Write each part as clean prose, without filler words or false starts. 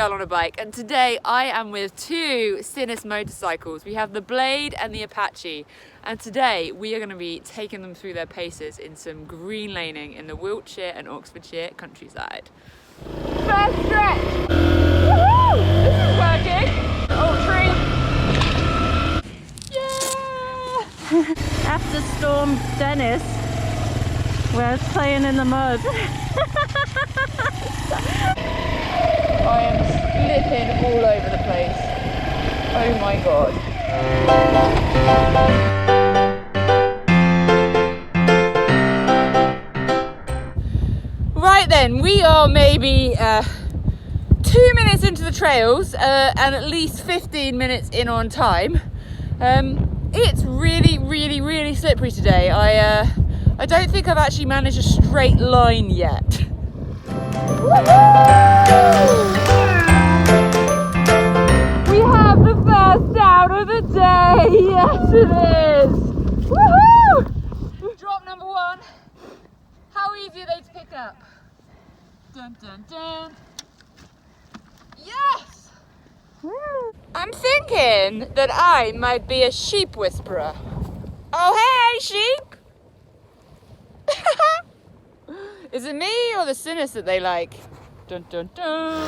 Girl on a Bike, and today I am with two Sinnis motorcycles. We have the Blade and the Apache, and today we are going to be taking them through their paces in some green laning in the Wiltshire and Oxfordshire countryside. First stretch! Woohoo! This is working! Oh, tree! Yeah! After Storm Dennis, we're playing in the mud. I am slipping all over the place. Oh my god. Right then, we are maybe 2 minutes into the trails and at least 15 minutes in on time. It's really slippery today. I don't think I've actually managed a straight line yet. We have the first down of the day. Yes, it is. Woohoo! Drop number one. How easy are they to pick up? Dun dun dun. Yes! I'm thinking that I might be a sheep whisperer. Oh hey, sheep! Is it me or the Sinnis that they like? Dun dun dun.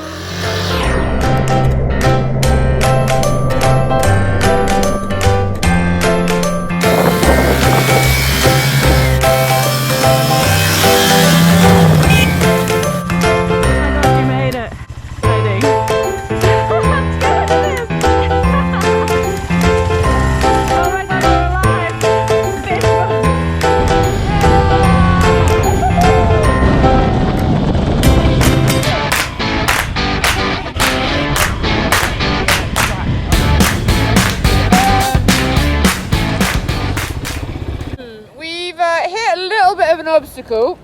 Obstacle.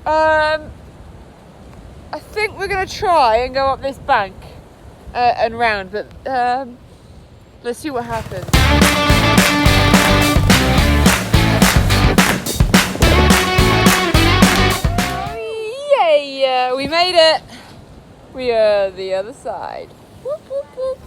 I think we're going to try and go up this bank and round, but let's see what happens. Oh, yeah, we made it. We are the other side. Whoop, whoop, whoop.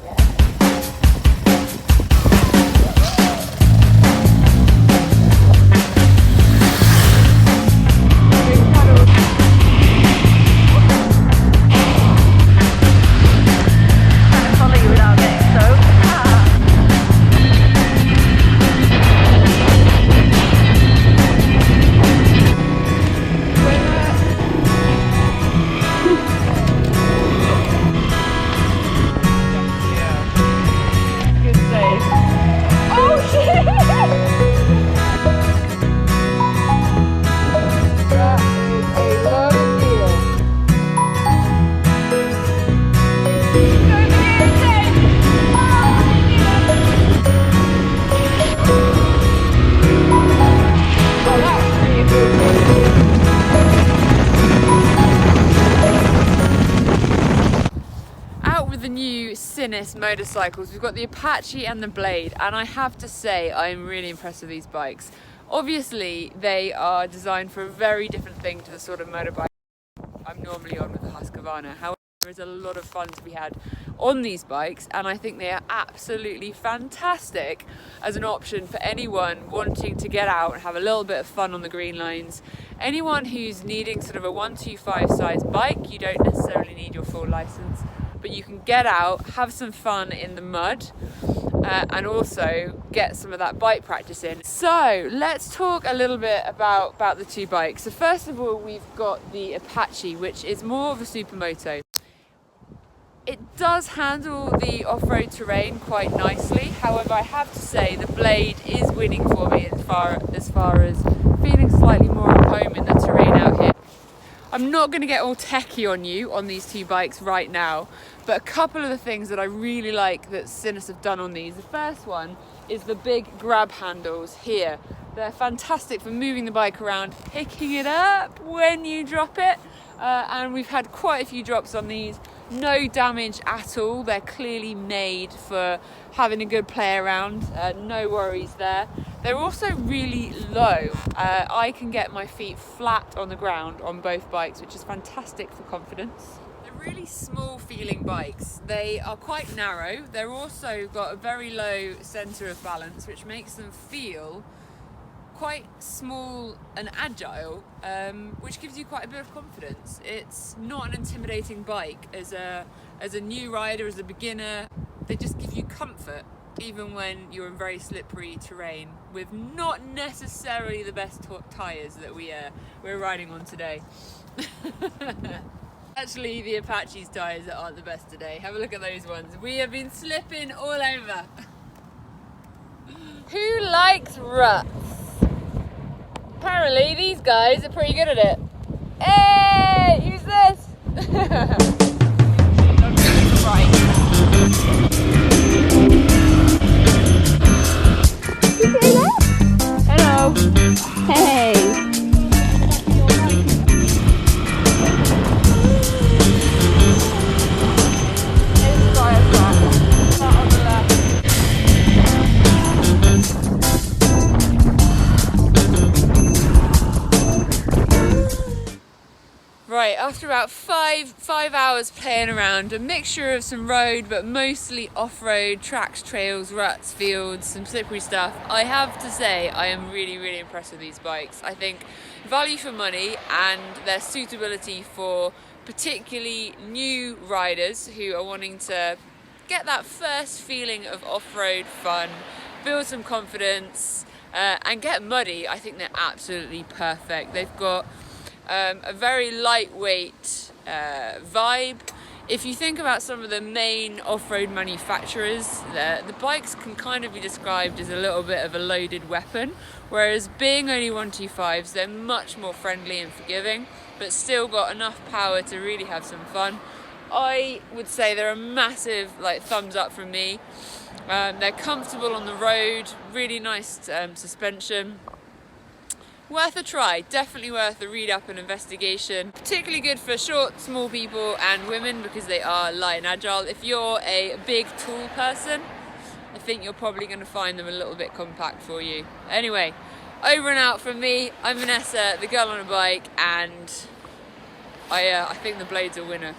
Sinnis motorcycles. We've got the Apache and the Blade, and I have to say I'm really impressed with these bikes. Obviously they are designed for a very different thing to the sort of motorbike I'm normally on with the Husqvarna. However, there is a lot of fun to be had on these bikes, and I think they are absolutely fantastic as an option for anyone wanting to get out and have a little bit of fun on the green lines. Anyone who's needing sort of a 125 size bike, you don't necessarily need your full license, but you can get out, have some fun in the mud, and also get some of that bike practice in. So let's talk a little bit about the two bikes. So first of all, we've got the Apache, which is more of a supermoto. It does handle the off-road terrain quite nicely. However, I have to say the Blade is winning for me as far as feeling slightly more at home in the terrain out here. I'm not going to get all techie on you on these two bikes right now, but a couple of the things that I really like that Sinnis have done on these. The first one is the big grab handles here. They're fantastic for moving the bike around, picking it up when you drop it, and we've had quite a few drops on these. No damage at all. They're clearly made for having a good play around. No worries there. They're also really low. I can get my feet flat on the ground on both bikes, which is fantastic for confidence. They're really small feeling bikes. They are quite narrow. They're also got a very low centre of balance, which makes them feel quite small and agile, which gives you quite a bit of confidence. It's not an intimidating bike as a new rider, as a beginner. They just give you comfort, even when you're in very slippery terrain with not necessarily the best tyres that we're riding on today. Actually, the Apache's tyres aren't the best today. Have a look at those ones. We have been slipping all over. Who likes ruts? Apparently these guys are pretty good at it. Hey, who's this? Hello. Hey. Right, after about five hours playing around, a mixture of some road but mostly off-road, tracks, trails, ruts, fields, some slippery stuff, I have to say I am really impressed with these bikes. I think value for money and their suitability for particularly new riders who are wanting to get that first feeling of off-road fun, build some confidence, and get muddy. I think they're absolutely perfect. They've got a very lightweight vibe. If you think about some of the main off-road manufacturers, the bikes can kind of be described as a little bit of a loaded weapon, whereas being only 125s, they're much more friendly and forgiving, but still got enough power to really have some fun. I would say they're a massive thumbs up from me. They're comfortable on the road, really nice suspension. Worth a try, definitely worth a read up and investigation. Particularly good for short, small people and women because they are light and agile. If you're a big, tall person, I think you're probably going to find them a little bit compact for you. Anyway, over and out from me. I'm Vanessa, the girl on a bike, and I think the Blade's a winner.